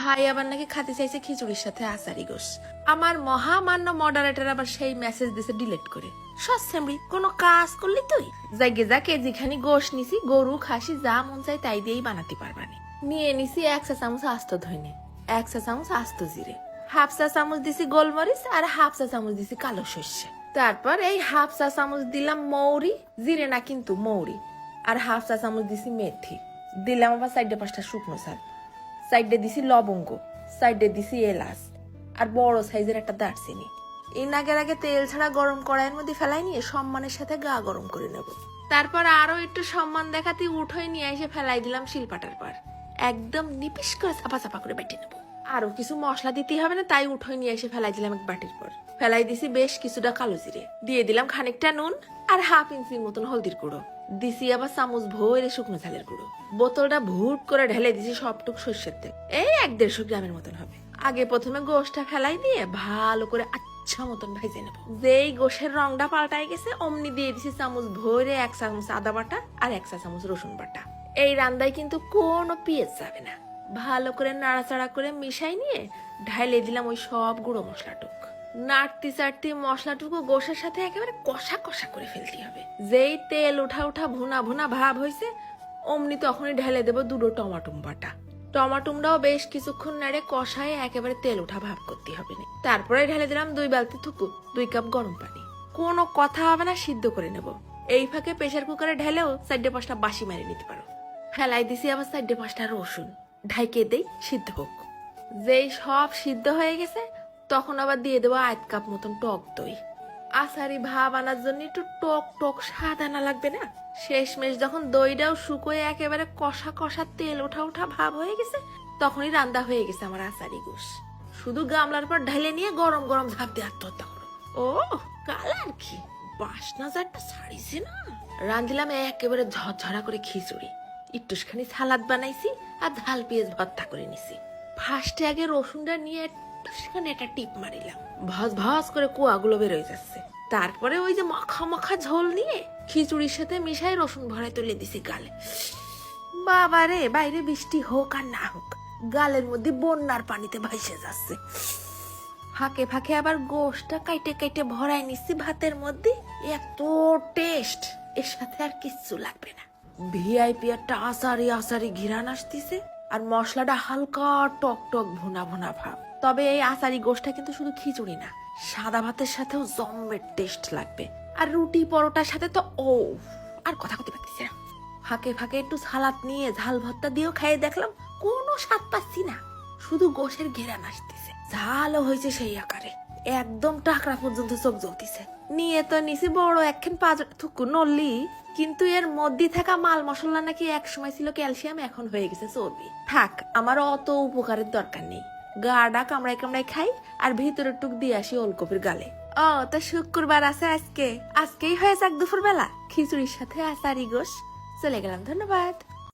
ভাই আবার নাকি খাতে চাইছে খিচুড়ির সাথে আচারি গোস। আমার মহামান্য মডারেটর আবার সেই মেসেজ দিছে ডিলিট করে। সস্যামরি কোনো কাজ করলি তুই জাগে যা কেজিখানি গোস নিছি, গরু খাসি যা মন চাই তাই দিয়েই বানাতে পারবানি। নিয়ে নিছি 1 চা চামচ আস্ত ধইনে, 1 চা চামচ আস্ত জিরে, 1/2 চা চামচ দিছি গোলমরিচ আর 1/2 চা চামচ দিছি কালো সর্ষে। তারপর এই 1/2 চা চামচ দিলাম মৌরি, জিরে না কিন্তু মৌরি, আর 1/2 চা চামচ দিছি মেথি। দিলাম আবার 4-5টা শুকনো চাল, সাইডে দিছি লবঙ্গ, সাইডে দিছি এলাচ আর বড় সাইজের একটা দারচিনি। এই নাগের আগে তেল ছাড়া গরম কড়াইয়ের মধ্যে ফেলাই নিয়ে সম্মানের সাথে গা গরম করে নেব। তারপর আরো একটু সম্মান দেখাতে উঠোয় নিয়ে এসে ফেলাই দিলাম শিলপাটার পর, একদম নিপিস করে চাপা চাপা করে বেটে নেবো। আরো কিছু মশলা দিতে হবে না, তাই উঠোয় নিয়ে এসে ফেলাই দিলাম এক বাটির পর। ফেলাই দিছি বেশ কিছুটা কালো জিরে, দিয়ে দিলাম খানিকটা নুন আর 1/2 ইঞ্চির মতন হলদির গুঁড়ো, দিছি আবার চামচ ভরে শুকনো ঝালের গুঁড়ো। বোতলটা ভুট করে ঢেলে দিছি সবটুক সর্ষের তেল, এই 1-150 গ্রামের মতন হবে। আগে প্রথমে গোশটা ফেলাই দিয়ে ভালো করে আচ্ছা মতন ভাইজে নেবো। যেই গোশের রংটা পাল্টাই গেছে অমনি দিয়ে দিছি চামচ ভরে 1 চামচ আদা বাটা আর 1 চা চামচ রসুন বাটা। এই রান্দায় কিন্তু কোনো পেঁয়াজ যাবে না। ভালো করে নাড়াচাড়া করে মিশাই নিয়ে ঢাইলে দিলাম ওই সব গুঁড়ো মশলাটুক। নাড়তি চাড়তি মশলাটুকু গোশের সাথে একেবারে কষা কষা করে ফেলতে হবে। যেই তেল উঠা উঠা ভুনা ভুনা ভাব হয়েছে অমনি তখনই ঢেলে দেবো 2 টমাটুম বাটা। টমাটুমটাও বেশ কিছুক্ষণ নেড়ে কষায় একেবারে তেল উঠা ভাব করতে হবে না। তারপরে ঢেলে দিলাম 2 বালতি থুকু, 2 কাপ গরম পানি। কোনো কথা হবে না, সিদ্ধ করে নেব। এই ফাঁকে প্রেসার কুকারে ঢেলেও 4-5টা বাসি মেরে নিতে পারো। ফেলাই দিছি আবার 4-5টা রসুন, ঢাইকে দেই সিদ্ধ হোক। যেই সব সিদ্ধ হয়ে গেছে তখন আবার দিয়ে দেবো 1 কাপ মতন টক দই। আচারি ভাব আনার জন্য একটু টক টক স্বাদ আনা লাগবে না? শেষমেশ যখন দইটাও শুকোয় একেবারে কষা কষা তেল ওঠা ওঠা ভাব হয়ে গেছে তখনই রান্না হয়ে গেছে আমার আচারি গোশ। শুধু গামলার পর ঢেলে নিয়ে গরম গরম ঝাঁপ দিয়ে আত্মহত্যা করো। ও কালার কি বাসনা যারটা ছাড়িছে না। রাঁধলাম একেবারে ঝরঝরা করে খিচুড়ি, একটুখানি সালাদ বানাইছি আর ঝাল পেঁয়াজ ভর্তা করে নিছি। ফার্স্টে আগে রসুনটা নিয়ে একটুখানি একটা টিপ মারিলাম, ভস ভস করে কুয়াগুলো বেরোয় যাচ্ছে। তারপরে ওই যে মাখা মাখা ঝোল নিয়ে খিচুড়ির সাথে মিশাই রসুন ভরাই তুলে দিছি গালে। বাবারে, বাইরে বৃষ্টি হোক আর না হোক গালের মধ্যে বন্যার পানিতে ভাসে যাচ্ছে। ফাঁকে ফাঁকে আবার গোশটা কাইটে কাইটে ভরাই নিচ্ছি ভাতের মধ্যে। এত টেস্ট, এর সাথে আর কিচ্ছু লাগবে না। ভিআইপি একটা আচারি আচারি ঘিরান আসতেছে আর মশলাটা হালকা টক টক ভুনা ভুনা ভাব। তবে এই আচারি গোশটা কিন্তু শুধু খিচুড়ি না, সাদা ভাতের সাথেও জম্মের টেস্ট লাগবে। আর রুটি পরোটার সাথে তো ও আর কথা বলতে পারতেছি না। ফাঁকে ফাঁকে একটু সালাদ নিয়ে ঝাল ভর্তা দিয়েও খাইয়ে দেখলাম, কোনো স্বাদ পাচ্ছি না, শুধু গোশের ঘেরান আসতেছে। ঝালও হয়েছে সেই আকারে, একদম টাকরা পর্যন্ত চোখ জ্বলতেছে। নিয়ে তো নিছি বড় একখান 5 থুকু নল্লি, কিন্তু এর মধ্যে থাকা মাল মশলা নাকি এক সময় ছিল ক্যালসিয়াম, এখন হয়ে গেছে চর্বি। থাক, আমার অত উপকারের দরকার নেই। গাডা কামড়াই কামড়াই খাই আর ভিতরের টুক দিয়ে আসি ওলকপির গালে। ও তা শুক্রবার আছে আজকেই হয়ে যাক দুপুর বেলা খিচুড়ির সাথে আচারি গোশ। চলে গেলাম, ধন্যবাদ।